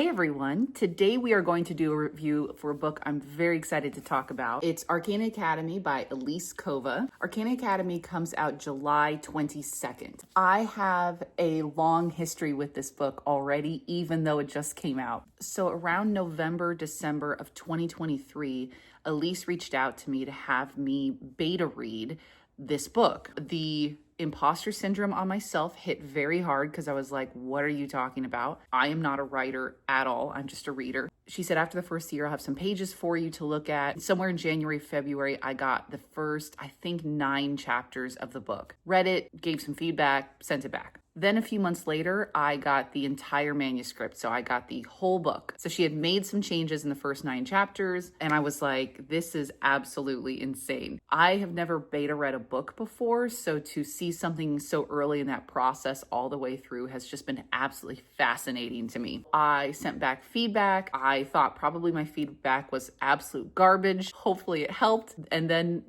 Hey everyone, today we are going to do a review for a book I'm very excited to talk about. It's Arcana Academy by Elise Kova. Arcana Academy comes out July 22nd. I have a long history with this book already, even though it just came out. So around November, December of 2023, Elise reached out to me to have me beta read this book. The imposter syndrome on myself hit very hard because I was like, what are you talking about? I am not a writer at all. I'm just a reader. She said, after the first year, I'll have some pages for you to look at. Somewhere in January, February, I got the first, 9 chapters of the book. Read it, gave some feedback, sent it back. Then a few months later, I got the entire manuscript. So I got the whole book. So she had made some changes in the first 9 chapters. And I was like, this is absolutely insane. I have never beta read a book before. So to see something so early in that process all the way through has just been absolutely fascinating to me. I sent back feedback. I thought probably my feedback was absolute garbage. Hopefully it helped. And then,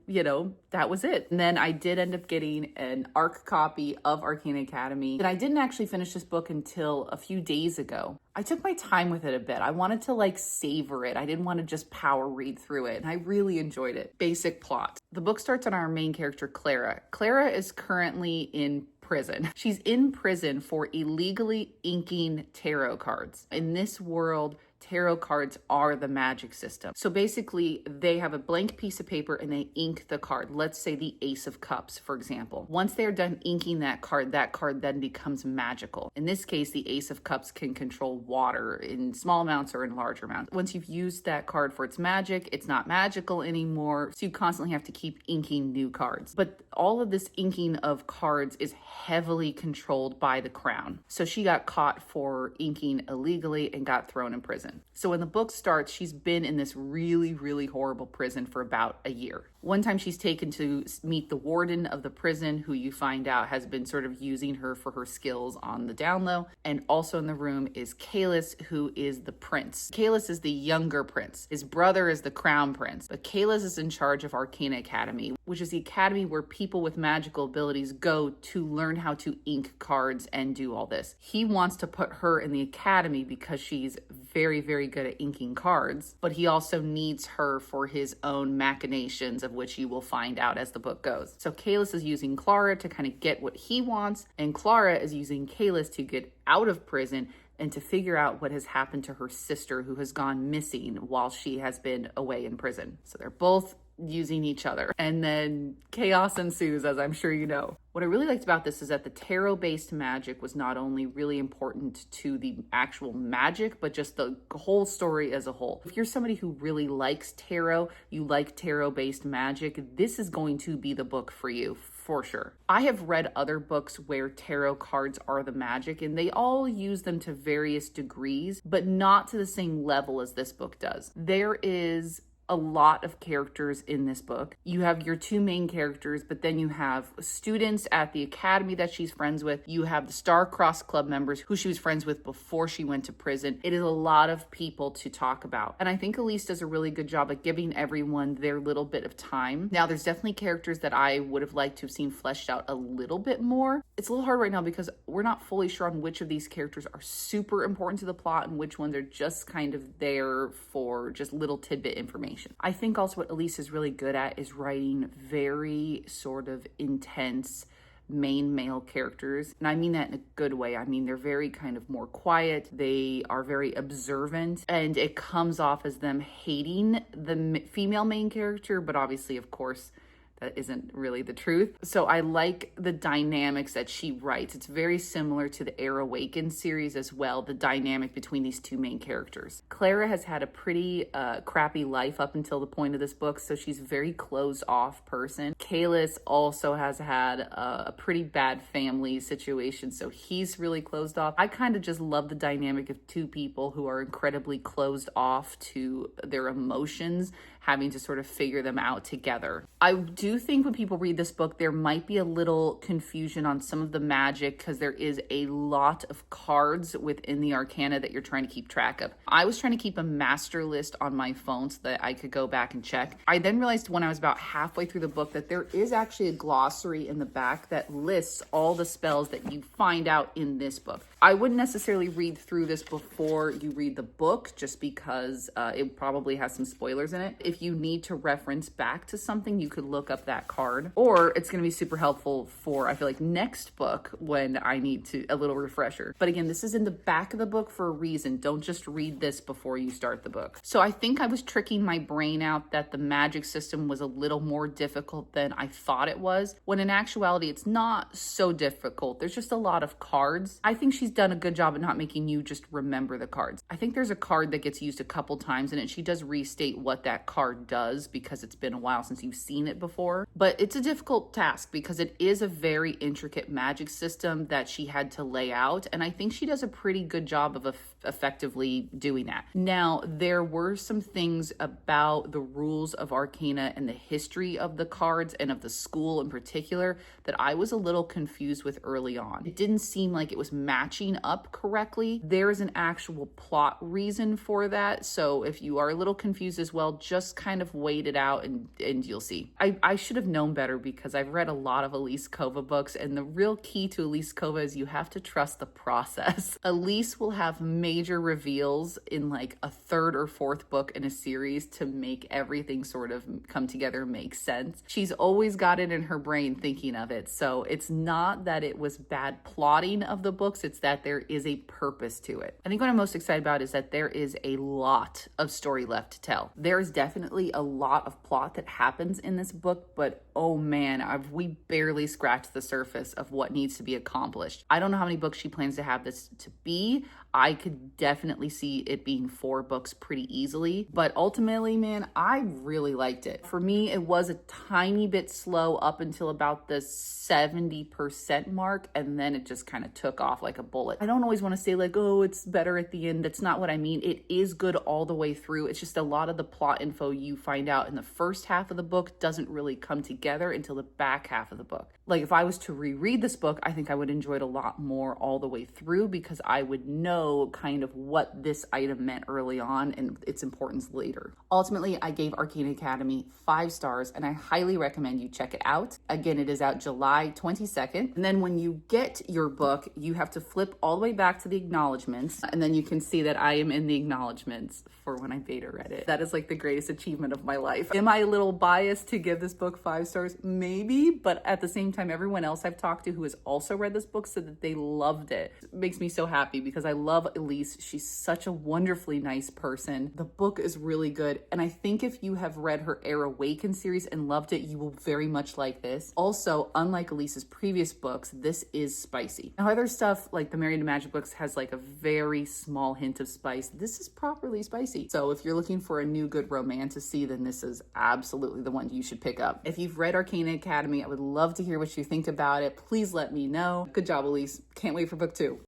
that was it. And then I did end up getting an ARC copy of Arcana Academy. And I didn't actually finish this book until a few days ago. I took my time with it a bit. I wanted to savor it. I didn't want to just power read through it. And I really enjoyed it. Basic plot. The book starts on our main character, Clara. Clara is currently in prison. She's in prison for illegally inking tarot cards. In this world, tarot cards are the magic system. So basically, they have a blank piece of paper and they ink the card. Let's say the Ace of Cups, for example. Once they're done inking that card then becomes magical. In this case, the Ace of Cups can control water in small amounts or in larger amounts. Once you've used that card for its magic, it's not magical anymore. So you constantly have to keep inking new cards. But all of this inking of cards is heavily controlled by the crown. So she got caught for inking illegally and got thrown in prison. So when the book starts, she's been in this really, really horrible prison for about a year. One time she's taken to meet the warden of the prison, who you find out has been sort of using her for her skills on the down low. And also in the room is Kalis, who is the prince. Kalis is the younger prince. His brother is the crown prince. But Kalis is in charge of Arcana Academy, which is the academy where people with magical abilities go to learn how to ink cards and do all this. He wants to put her in the academy because she's very, very good at inking cards, but he also needs her for his own machinations, of which you will find out as the book goes. So Kalis is using Clara to kind of get what he wants, and Clara is using Kalis to get out of prison and to figure out what has happened to her sister, who has gone missing while she has been away in prison. So they're both using each other. And then chaos ensues, as I'm sure you know. What I really liked about this is that the tarot-based magic was not only really important to the actual magic, but just the whole story as a whole. If you're somebody who really likes tarot, you like tarot-based magic, this is going to be the book for you, for sure. I have read other books where tarot cards are the magic, and they all use them to various degrees, but not to the same level as this book does. There is a lot of characters in this book. You have your 2 main characters, but then you have students at the academy that she's friends with. You have the Star-Crossed Club members who she was friends with before she went to prison. It is a lot of people to talk about. And I think Elise does a really good job at giving everyone their little bit of time. Now, there's definitely characters that I would have liked to have seen fleshed out a little bit more. It's a little hard right now because we're not fully sure on which of these characters are super important to the plot and which ones are just kind of there for just little tidbit information. I think also what Elise is really good at is writing very sort of intense main male characters. And I mean that in a good way. I mean, they're very kind of more quiet. They are very observant, and it comes off as them hating the female main character, but obviously, of course, that isn't really the truth. So I like the dynamics that she writes. It's very similar to the Air Awakened series as well, the dynamic between these 2 main characters. Clara has had a pretty crappy life up until the point of this book, so she's a very closed off person. Kalis also has had a pretty bad family situation, so he's really closed off. I kind of just love the dynamic of 2 people who are incredibly closed off to their emotions, having to sort of figure them out together. I do do think when people read this book, there might be a little confusion on some of the magic because there is a lot of cards within the Arcana that you're trying to keep track of. I was trying to keep a master list on my phone so that I could go back and check. I then realized when I was about halfway through the book that there is actually a glossary in the back that lists all the spells that you find out in this book. I wouldn't necessarily read through this before you read the book just because it probably has some spoilers in it. If you need to reference back to something, you could look up that card, or it's going to be super helpful for, I feel like, next book when I need a little refresher. But again, this is in the back of the book for a reason. Don't just read this before you start the book. So I think I was tricking my brain out that the magic system was a little more difficult than I thought it was, when in actuality, it's not so difficult. There's just a lot of cards. I think she's done a good job at not making you just remember the cards. I think there's a card that gets used a couple times in it. She does restate what that card does because it's been a while since you've seen it before. But it's a difficult task because it is a very intricate magic system that she had to lay out. And I think she does a pretty good job of effectively doing that. Now, there were some things about the rules of Arcana and the history of the cards and of the school in particular that I was a little confused with early on. It didn't seem like it was matching up correctly. There is an actual plot reason for that. So if you are a little confused as well, just kind of wait it out and you'll see. I should have known better because I've read a lot of Elise Kova books, and the real key to Elise Kova is you have to trust the process. Elise will have major reveals in like a third or fourth book in a series to make everything sort of come together and make sense. She's always got it in her brain thinking of it. So it's not that it was bad plotting of the books, it's that there is a purpose to it. I think what I'm most excited about is that there is a lot of story left to tell. There is definitely a lot of plot that happens in this book, but oh man, we barely scratched the surface of what needs to be accomplished. I don't know how many books she plans to have this to be. I could definitely see it being 4 books pretty easily, but ultimately, man, I really liked it. For me, it was a tiny bit slow up until about the 70% mark, and then it just kind of took off like a bullet. I don't always want to say like, oh, it's better at the end. That's not what I mean. It is good all the way through. It's just a lot of the plot info you find out in the first half of the book doesn't really come together until the back half of the book. Like if I was to reread this book, I think I would enjoy it a lot more all the way through because I would know kind of what this item meant early on and its importance later. Ultimately, I gave Arcana Academy 5 stars and I highly recommend you check it out. Again, it is out July 22nd. And then when you get your book, you have to flip all the way back to the acknowledgements, and then you can see that I am in the acknowledgements for when I beta read it. That is like the greatest achievement of my life. Am I a little biased to give this book 5 stars? Maybe, but at the same time, everyone else I've talked to who has also read this book said that they loved it. It makes me so happy because I love Elise. She's such a wonderfully nice person. The book is really good. And I think if you have read her Air Awaken series and loved it, you will very much like this. Also, unlike Elise's previous books, this is spicy. Now, other stuff like the Married to Magic books has like a very small hint of spice. This is properly spicy. So if you're looking for a new good romantasy, then this is absolutely the one you should pick up. If you've read Arcana Academy, I would love to hear what you think about it. Please let me know. Good job, Elise. Can't wait for book 2.